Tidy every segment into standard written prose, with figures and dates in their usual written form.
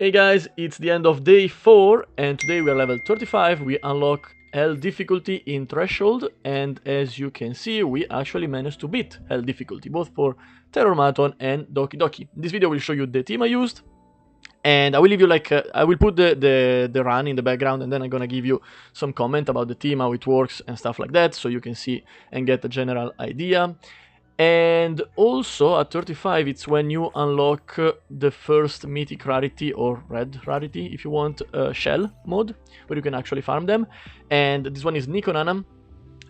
Hey guys, it's the end of day 4 and today we are level 35. We unlock Hell difficulty in Threshold, and as you can see we actually managed to beat Hell difficulty both for Terrormaton and Doky Doi. In this video will show you the team I used, and I will leave you I will put the run in the background, and then I'm gonna give you some comment about the team, how it works and stuff like that, so you can see and get a general idea. And also at 35 it's when you unlock the first mythic rarity, or red rarity if you want, shell mode, where you can actually farm them, and this one is Nikonana.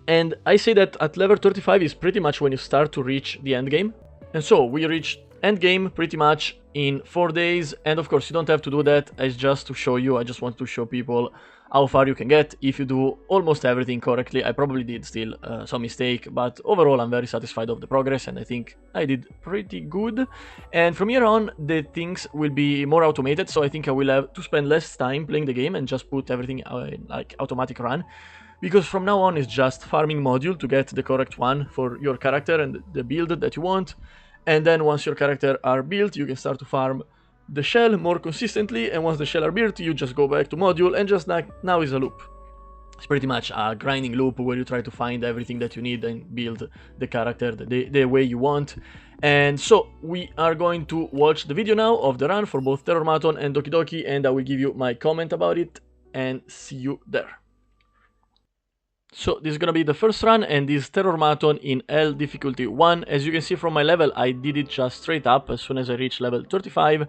And I say that at level 35 is pretty much when you start to reach the end game, and so we reached end game pretty much in 4 days. And of course you don't have to do that, it's just to show you, I just want to show people how far you can get if you do almost everything correctly. I probably did still some mistake, but overall I'm very satisfied of the progress and I think I did pretty good. And from here on the things will be more automated, so I think I will have to spend less time playing the game and just put everything in like automatic run, because from now on it's just farming module to get the correct one for your character and the build that you want. And then once your character are built, you can start to farm the shell more consistently, and once the shell are built you just go back to module, and just like now is a loop. It's pretty much a grinding loop where you try to find everything that you need and build the character the way you want. And so we are going to watch the video now of the run for both Terrormaton and Doky Doi, and I will give you my comment about it, and see you there. So this is gonna be the first run, and this Terrormaton in L difficulty 1. As you can see from my level, I did it just straight up as soon as I reached level 35.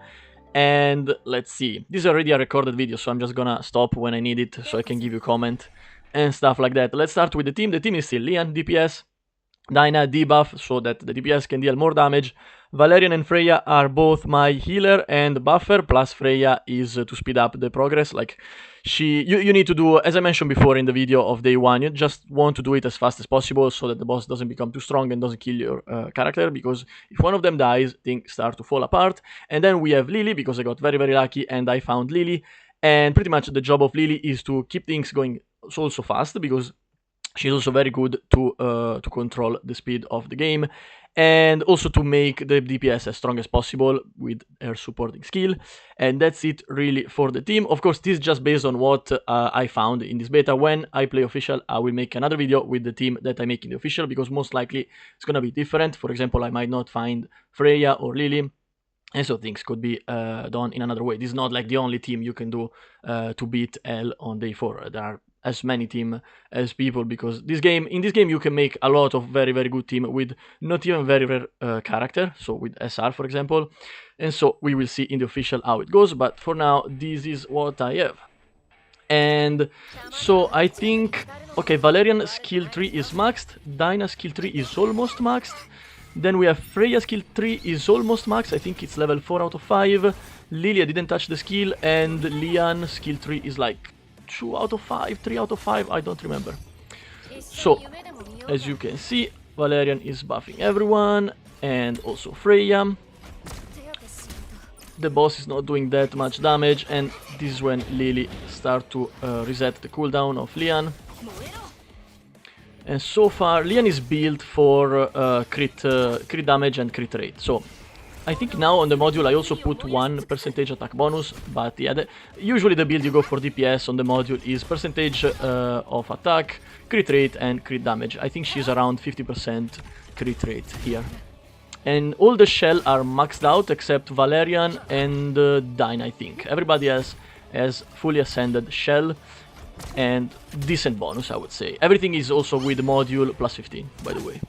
And let's see, this is already a recorded video, so I'm just gonna stop when I need it so I can give you comment and stuff like that. Let's start with the team. The team is still Lian, DPS, Dyna, debuff, so that the DPS can deal more damage. Valerian and Freya are both my healer and buffer, plus Freya is to speed up the progress. Like, you need to do, as I mentioned before in the video of day 1, you just want to do it as fast as possible so that the boss doesn't become too strong and doesn't kill your character, because if one of them dies, things start to fall apart. And then we have Lily, because I got very lucky and I found Lily, and pretty much the job of Lily is to keep things going so fast, because she's also very good to control the speed of the game, and also to make the DPS as strong as possible with her supporting skill. And that's it really for the team. Of course, this is just based on what I found in this beta. When I play official, I will make another video with the team that I make in the official, because most likely it's gonna be different. For example, I might not find Freya or Lily, and so things could be done in another way. This is not like the only team you can do to beat L on day 4. There are as many team as people, because in this game you can make a lot of very good team with not even very rare character, so with SR for example. And so we will see in the official how it goes, but for now this is what I have. And so I think, okay, Valerian skill 3 is maxed, Dyna skill 3 is almost maxed, then we have Freya skill 3 is almost maxed, I think it's level 4 out of 5. Lilia didn't touch the skill, and Lian skill 3 is like 2 out of 5, 3 out of 5, I don't remember. So, as you can see, Valerian is buffing everyone, and also Freya. The boss is not doing that much damage, and this is when Lily starts to reset the cooldown of Lian. And so far, Lian is built for crit damage and crit rate, so I think now on the module I also put 1% attack bonus, but yeah, usually the build you go for DPS on the module is percentage of attack, crit rate and crit damage. I think she's around 50% crit rate here. And all the shell are maxed out except Valerian and Dyna, I think. Everybody else has fully ascended shell and decent bonus, I would say. Everything is also with module plus 15, by the way.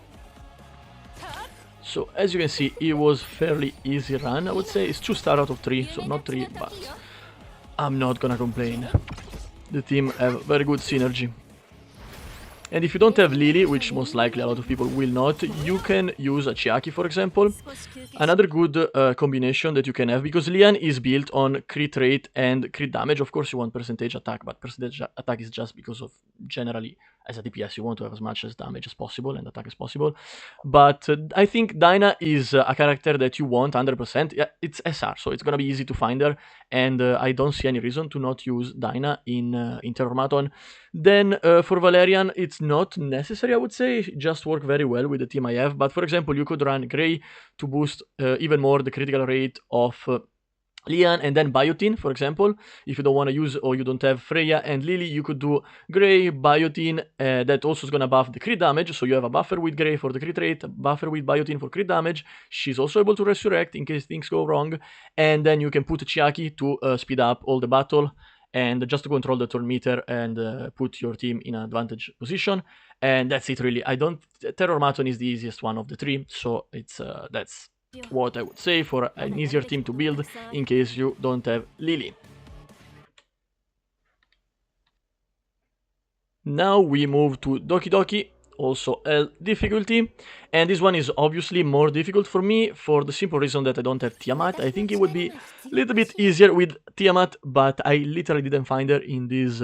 So as you can see, it was fairly easy run, I would say. It's 2 star out of 3, so not 3, but I'm not gonna complain. The team have very good synergy. And if you don't have Lily, which most likely a lot of people will not, you can use a Chiaki, for example. Another good combination that you can have, because Lian is built on crit rate and crit damage. Of course you want percentage attack, but percentage attack is just because of generally as a DPS you want to have as much as damage as possible and attack as possible. But I think Dyna is a character that you want 100%. Yeah, it's SR, so it's gonna be easy to find her, and I don't see any reason to not use Dyna in Terrormaton. Then for Valerian, it's not necessary, I would say. It just work very well with the team I have. But for example, you could run Grey to boost even more the critical rate of Lian and then Biotin, for example. If you don't want to use or you don't have Freya and Lily, you could do Grey, Biotin, that also is going to buff the crit damage, so you have a buffer with Grey for the crit rate, a buffer with Biotin for crit damage. She's also able to resurrect in case things go wrong, and then you can put Chiaki to speed up all the battle, and just to control the turn meter and put your team in an advantage position. And that's it really. Terrormaton is the easiest one of the three, so that's what I would say for an easier team to build in case you don't have Lily. Now we move to Doky Doi, also L difficulty, and this one is obviously more difficult for me for the simple reason that I don't have Tiamat. I think it would be a little bit easier with Tiamat, but I literally didn't find her in this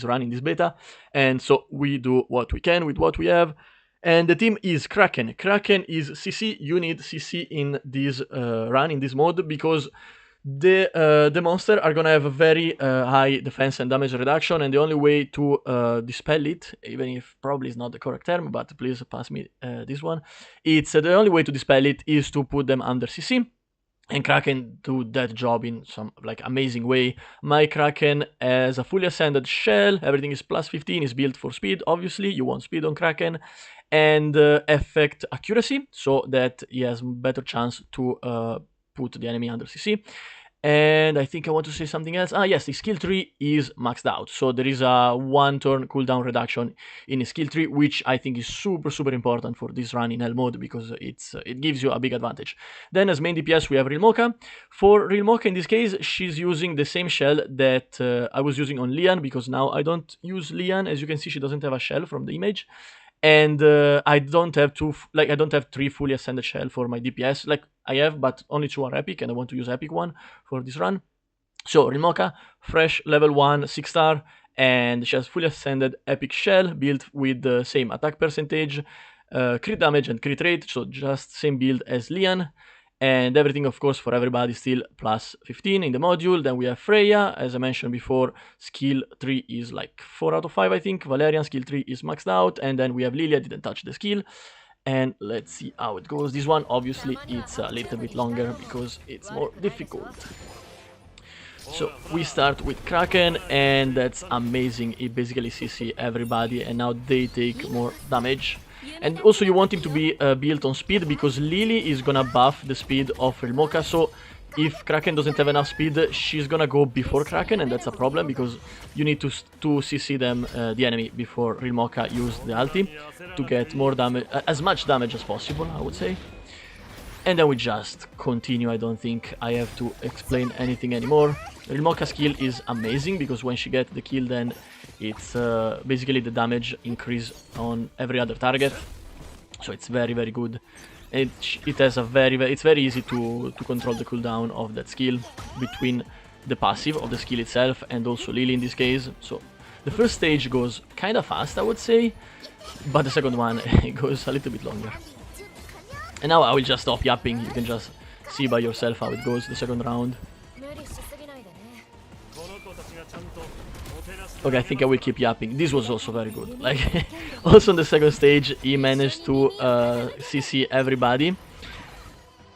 run, in this beta, and so we do what we can with what we have. And the team is Kraken. Kraken is CC. You need CC in this run, in this mode, because the monster are gonna have a very high defense and damage reduction, and the only way to dispel it, even if probably is not the correct term, but please pass me this one. It's the only way to dispel it is to put them under CC. And Kraken do that job in some like amazing way. My Kraken has a fully ascended shell, everything is plus 15, is built for speed, obviously, you want speed on Kraken, and effect accuracy, so that he has better chance to put the enemy under CC. And I think I want to say something else. Yes, the skill tree is maxed out, so there is a 1 turn cooldown reduction in the skill tree, which I think is super important for this run in L mode, because it gives you a big advantage. Then as main DPS we have Real Mocha. For Real Mocha in this case, she's using the same shell that I was using on Lian, because now I don't use Lian. As you can see, she doesn't have a shell from the image. And I don't have I don't have 3 fully ascended shell for my DPS. Like I have, but only 2 are epic, and I want to use epic one for this run. So Real Mocha, fresh level 1 6-star, and she has fully ascended epic shell built with the same attack percentage, crit damage and crit rate, so just same build as Lian. And everything, of course, for everybody still plus 15 in the module. Then we have Freya, as I mentioned before, skill 3 is like 4 out of 5, I think. Valerian skill 3 is maxed out. And then we have Lilia, didn't touch the skill. And let's see how it goes. This one, obviously, it's a little bit longer because it's more difficult. So we start with Kraken, and that's amazing. It basically CC everybody, and now they take more damage. And also you want him to be built on speed, because Lily is gonna buff the speed of Real Mocha, so if Kraken doesn't have enough speed, she's gonna go before Kraken, and that's a problem, because you need to CC them, the enemy, before Real Mocha use the ulti, to get more damage, as much damage as possible, I would say. And then we just continue. I don't think I have to explain anything anymore. Real Mocha skill is amazing, because when she gets the kill, then it's basically the damage increase on every other target. So it's very good. It has a it's very easy to control the cooldown of that skill between the passive of the skill itself and also Lily in this case. So the first stage goes kind of fast, I would say, but the second one it goes a little bit longer. And now I will just stop yapping. You can just see by yourself how it goes the second round. Okay, I think I will keep yapping. This was also very good. Like, also on the second stage, he managed to CC everybody.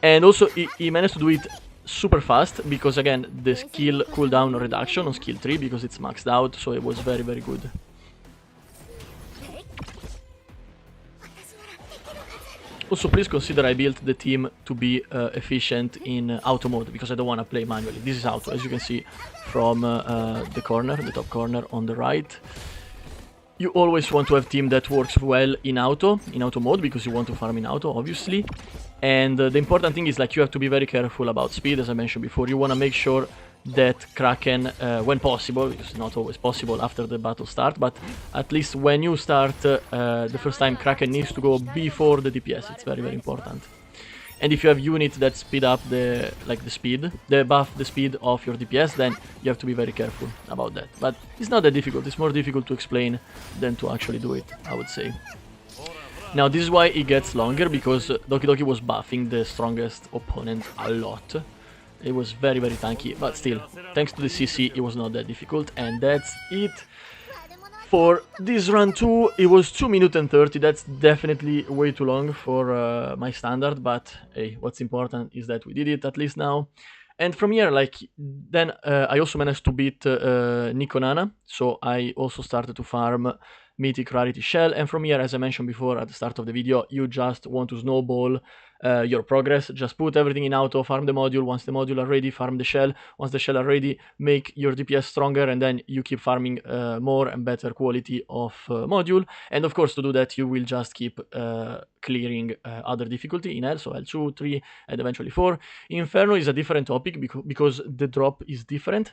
And also, he managed to do it super fast, because again, the skill cooldown reduction on skill 3, because it's maxed out, so it was very good. Also, please consider I built the team to be efficient in auto mode, because I don't want to play manually. This is auto, as you can see from the corner, the top corner on the right. You always want to have a team that works well in auto mode, because you want to farm in auto, obviously. And the important thing is, like, you have to be very careful about speed, as I mentioned before. You want to make sure that Kraken, when possible, because it's not always possible after the battle start, but at least when you start the first time, Kraken needs to go before the DPS. It's very important. And if you have units that speed up buff the speed of your DPS, then you have to be very careful about that. But it's not that difficult. It's more difficult to explain than to actually do it, I would say. Now this is why it gets longer, because Doky Doi was buffing the strongest opponent a lot. It was very tanky, but still, thanks to the CC, it was not that difficult. And that's it for this run 2. It was 2 minutes and 30, that's definitely way too long for my standard, but hey, what's important is that we did it at least now. And from here, like, then I also managed to beat Nico Nana, so I also started to farm Mythic Rarity Shell, and from here, as I mentioned before at the start of the video, you just want to snowball your progress. Just put everything in auto, farm the module. Once the module are ready, farm the shell. Once the shell are ready, make your DPS stronger, and then you keep farming more and better quality of module. And of course, to do that, you will just keep clearing other difficulty in L, so L2, 3, and eventually 4. Inferno is a different topic because the drop is different.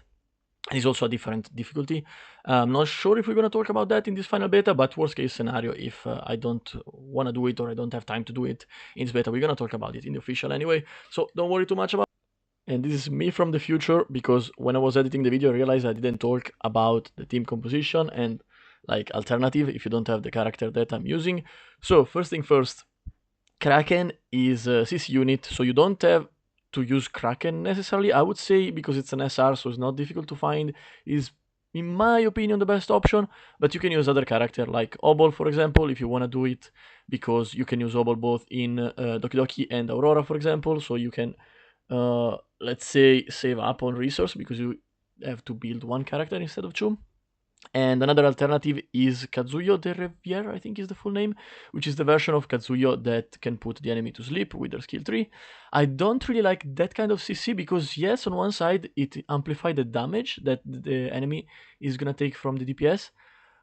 It's also a different difficulty. I'm not sure if we're going to talk about that in this final beta, but worst case scenario, if I don't want to do it or I don't have time to do it in this beta, we're going to talk about it in the official anyway, so don't worry too much about it. And this is me from the future, because when I was editing the video, I realized I didn't talk about the team composition and like alternative if you don't have the character that I'm using. So first thing first, Kraken is a CC unit, so you don't have to use Kraken necessarily. I would say, because it's an SR, so it's not difficult to find, is in my opinion the best option, but you can use other character like Obol, for example, if you want to do it, because you can use Obol both in Doky Doki and Aurora, for example, so you can, let's say, save up on resource, because you have to build one character instead of two. And another alternative is Kazuyo de Riviere, I think is the full name, which is the version of Kazuyo that can put the enemy to sleep with their skill 3. I don't really like that kind of CC because, yes, on one side it amplifies the damage that the enemy is gonna take from the DPS,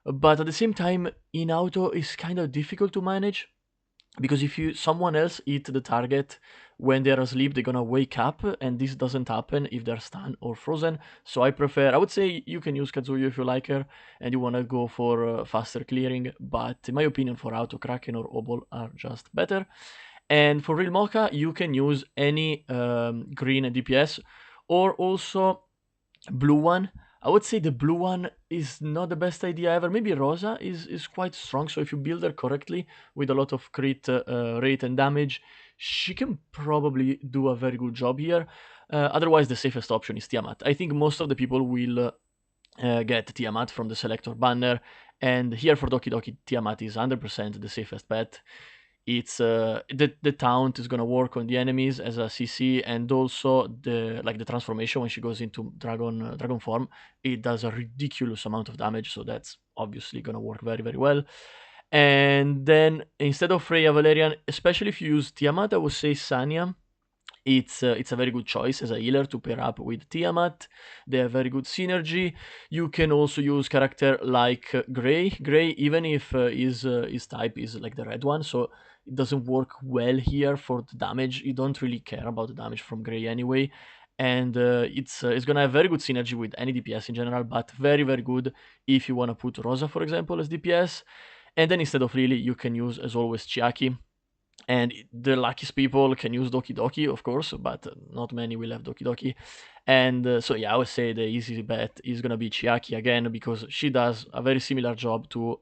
but at the same time in auto is kind of difficult to manage, because if someone else hit the target when they're asleep, they're gonna wake up, and this doesn't happen if they're stunned or frozen. So I would say you can use Kazuyo if you like her and you wanna go for faster clearing, but in my opinion for auto, Kraken or Obol are just better. And for real Mocha, you can use any green DPS or also blue one. I would say the blue one is not the best idea ever. Maybe Rosa is quite strong, so if you build her correctly with a lot of crit rate and damage, she can probably do a very good job here. Otherwise, the safest option is Tiamat. I think most of the people will get Tiamat from the selector banner, and here for Doky Doki, Tiamat is 100% the safest bet. It's the taunt is gonna work on the enemies as a CC, and also the transformation when she goes into dragon form, it does a ridiculous amount of damage, so that's obviously gonna work very, very well. And then instead of Freya Valerian, especially if you use Tiamat, I would say Sanya. It's a very good choice as a healer to pair up with Tiamat. They have very good synergy. You can also use character like Grey. Grey, even if his type is like the red one, so it doesn't work well here for the damage. You don't really care about the damage from Grey anyway. And it's gonna have very good synergy with any DPS in general, but very, very good if you wanna put Rosa, for example, as DPS. And then instead of Lily, you can use, as always, Chiaki. And the luckiest people can use Doky Doki, of course, but not many will have Doky Doki. And so yeah, I would say the easy bet is gonna be Chiaki again, because she does a very similar job to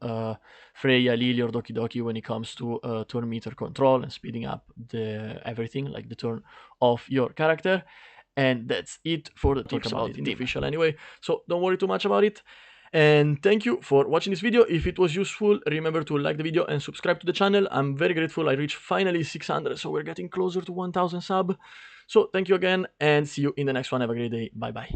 Freya, Lily, or Doky Doki when it comes to turn meter control and speeding up everything, like the turn of your character. And that's it for the tips about it in the official anyway, so don't worry too much about it. And thank you for watching this video. If it was useful, remember to like the video and subscribe to the channel. I'm very grateful I reached finally 600, so we're getting closer to 1000 sub. So thank you again, and see you in the next one. Have a great day. Bye bye.